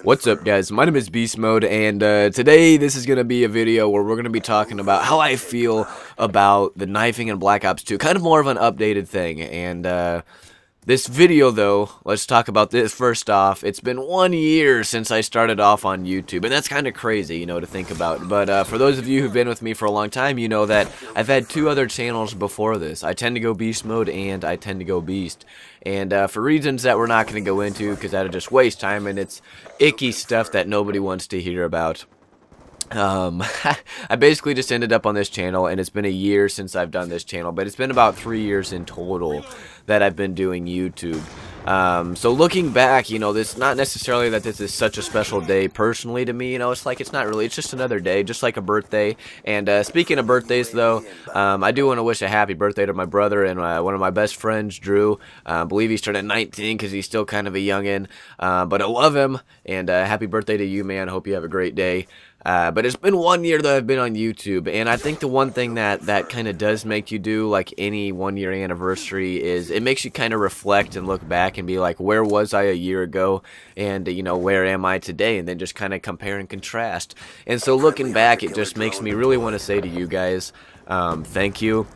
What's up, guys? My name is Beast Mode, and today this is going to be a video where we're going to be talking about how I feel about the knifing in Black Ops 2, kind of more of an updated thing. And this video, though, let's talk about this first off. It's been 1 year since I started off on YouTube, and that's kind of crazy, you know, to think about. But for those of you who've been with me for a long time, you know that I've had 2 other channels before this. I tend to go Beast Mode, and I tend to go Beast. And for reasons that we're not going to go into, because that'll just waste time, and it's icky stuff that nobody wants to hear about. I basically just ended up on this channel, and it's been a year since I've done this channel, but it's been about 3 years in total that I've been doing YouTube. So looking back, you know, this not necessarily that this is such a special day personally to me, you know, it's like, it's not really, it's just another day, just like a birthday. And speaking of birthdays, though, I do want to wish a happy birthday to my brother and one of my best friends, Drew. I believe he's turning 19 because he's still kind of a youngin', but I love him, and happy birthday to you, man. I hope you have a great day. But it's been 1 year that I've been on YouTube, and I think the one thing that kind of does make you do, like any 1 year anniversary, is it makes you kind of reflect and look back and be like, where was I a year ago, and you know, where am I today, and then just kind of compare and contrast. And so looking back, it just makes me really want to say to you guys, thank you.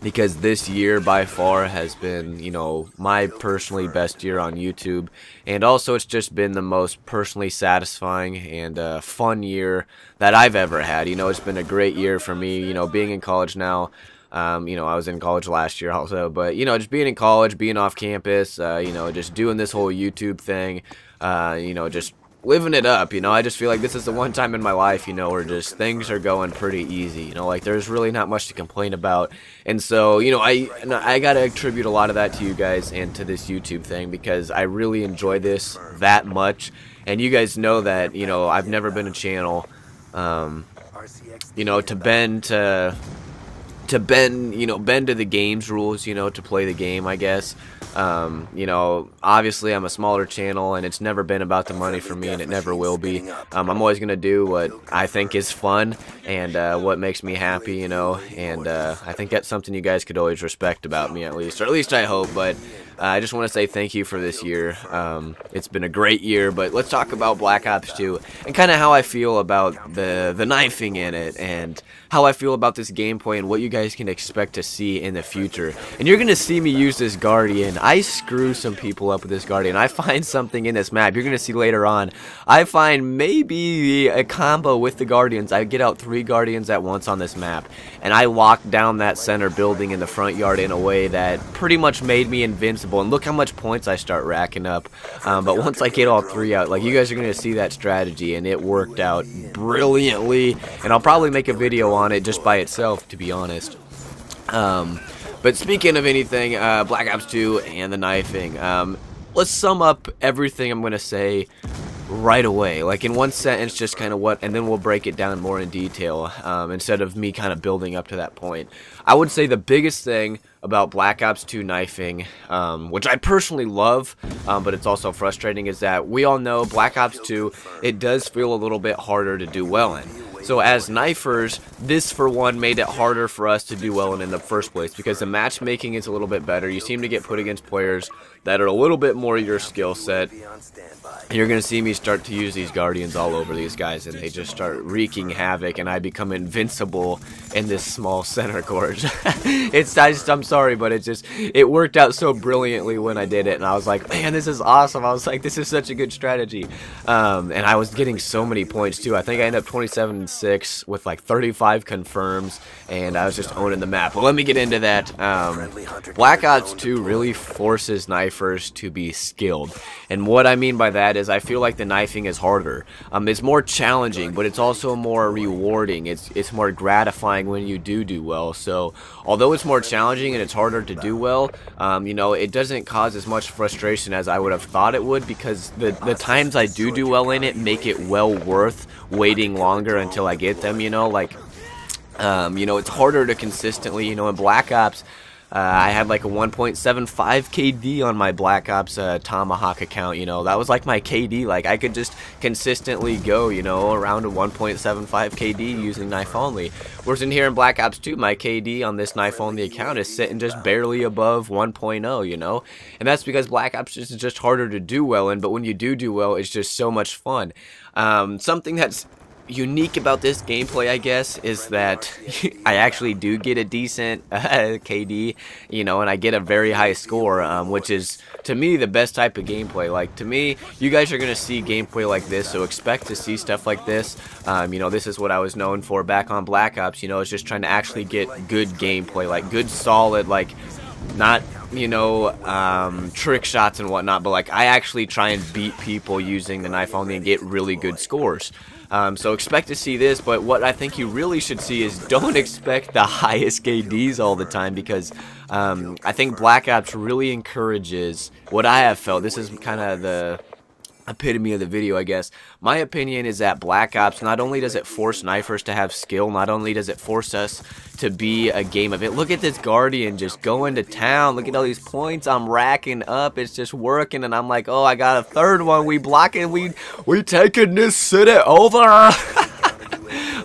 Because this year by far has been, you know, my personally best year on YouTube. And also it's just been the most personally satisfying and fun year that I've ever had. You know, it's been a great year for me, you know, being in college now. You know, I was in college last year also. But, you know, just being in college, being off campus, you know, just doing this whole YouTube thing, you know, just living it up. You know, I just feel like this is the one time in my life, you know, where just things are going pretty easy, you know, like there's really not much to complain about. And so, you know, I gotta attribute a lot of that to you guys and to this YouTube thing, because I really enjoy this that much. And you guys know that, you know, I've never been a channel, you know, to bend you know, bend to the game's rules, you know, to play the game, I guess. You know, obviously I'm a smaller channel, and it's never been about the money for me, and it never will be. I'm always going to do what I think is fun and what makes me happy, you know, and I think that's something you guys could always respect about me, at least, or at least I hope. But I just want to say thank you for this year. It's been a great year, but let's talk about Black Ops 2 and kind of how I feel about the knifing in it, and how I feel about this gameplay and what you guys can expect to see in the future. And you're going to see me use this Guardian. I screw some people up with this Guardian. I find something in this map. You're going to see later on. I find maybe a combo with the Guardians. I get out 3 Guardians at once on this map, and I lock down that center building in the front yard in a way that pretty much made me invincible. And look how much points I start racking up. But once I get all 3 out, like, you guys are going to see that strategy, and it worked out brilliantly. And I'll probably make a video on it just by itself, to be honest. But speaking of anything, Black Ops 2 and the knifing, let's sum up everything I'm going to say right away, like in one sentence, just kind of what, and then we'll break it down more in detail, instead of me kind of building up to that point. I would say the biggest thing about Black Ops 2 knifing, which I personally love, but it's also frustrating, is that we all know Black Ops 2, it does feel a little bit harder to do well in. So as knifers, this for one made it harder for us to do well in the first place, because the matchmaking is a little bit better. You seem to get put against players that are a little bit more your skill set. And you're going to see me start to use these Guardians all over these guys, and they just start wreaking havoc, and I become invincible in this small center court. I'm sorry, but it worked out so brilliantly when I did it, and I was like, man, this is awesome. I was like, this is such a good strategy. And I was getting so many points too. I think I ended up 27-6 with like 35 confirms, and I was just owning the map. But let me get into that. Black Ops 2 really forces knifers to be skilled, and what I mean by that is I feel like the knifing is harder. It's more challenging, but it's also more rewarding. It's more gratifying when you do well. So although it's more challenging and it's harder to do well, you know, it doesn't cause as much frustration as I would have thought it would, because the times I do well in it make it well worth waiting longer until I get them, you know, like, you know, it's harder to consistently, you know, in Black Ops, I had like a 1.75 KD on my Black Ops Tomahawk account, you know. That was like my KD. Like, I could just consistently go, you know, around a 1.75 KD using knife only. Whereas in here in Black Ops 2, my KD on this knife only account is sitting just barely above 1.0, you know. And that's because Black Ops is just harder to do well in, but when you do well, it's just so much fun. Something that's unique about this gameplay, I guess, is that I actually do get a decent KD, you know, and I get a very high score, which is, to me, the best type of gameplay. Like, to me, you guys are going to see gameplay like this, so expect to see stuff like this. You know, this is what I was known for back on Black Ops, you know, is just trying to actually get good gameplay, like, good, solid, like, not, you know, trick shots and whatnot, but, like, I actually try and beat people using the knife only and get really good scores. So expect to see this, but what I think you really should see is don't expect the highest KDs all the time, because I think Black Ops really encourages what I have felt. This is kind of the epitome of the video, I guess. My opinion is that Black Ops, not only does it force knifers to have skill, not only does it force us to be a game of it. Look at this Guardian just going to town. Look at all these points I'm racking up. It's just working, and I'm like, oh, I got a third one. We blocking. We taking this city over.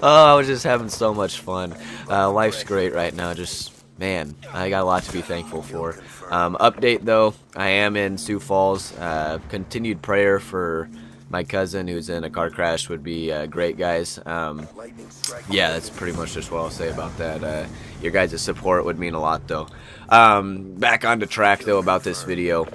Oh, I was just having so much fun. Life's great right now. Just, man, I got a lot to be thankful for. Update though, I am in Sioux Falls. Continued prayer for my cousin who's in a car crash would be great, guys. Yeah, that's pretty much just what I'll say about that. Your guys' support would mean a lot though. Back on the track though about this video.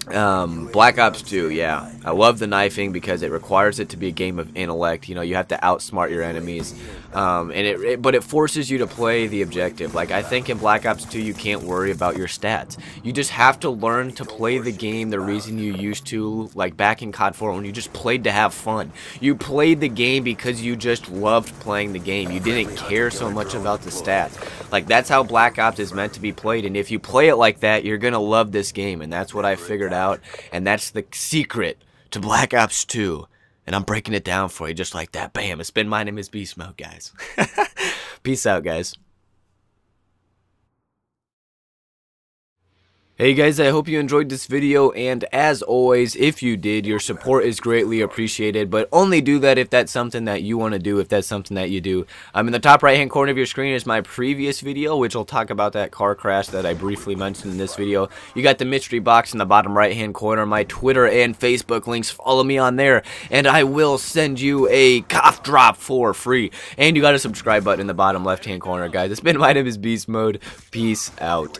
Black Ops 2, yeah, I love the knifing because it requires it to be a game of intellect. You know, you have to outsmart your enemies, but it forces you to play the objective. Like, I think in Black Ops 2 you can't worry about your stats. You just have to learn to play the game the reason you used to, like back in COD 4 when you just played to have fun. You played the game because you just loved playing the game. You didn't care so much about the stats. Like, that's how Black Ops is meant to be played, and if you play it like that, you're gonna love this game, and that's what I figured out, and that's the secret to Black Ops 2, and I'm breaking it down for you just like that. Bam. It's been My Name is Beast Mode, guys. Peace out, guys. Hey guys, I hope you enjoyed this video, and as always, if you did, your support is greatly appreciated, but only do that if that's something that you want to do, if that's something that you do. In the top right hand corner of your screen is my previous video, which will talk about that car crash that I briefly mentioned in this video. You got the mystery box in the bottom right hand corner, my Twitter and Facebook links. Follow me on there, and I will send you a cough drop for free. And you got a subscribe button in the bottom left hand corner, guys. It's been My Name is Beast Mode. Peace out.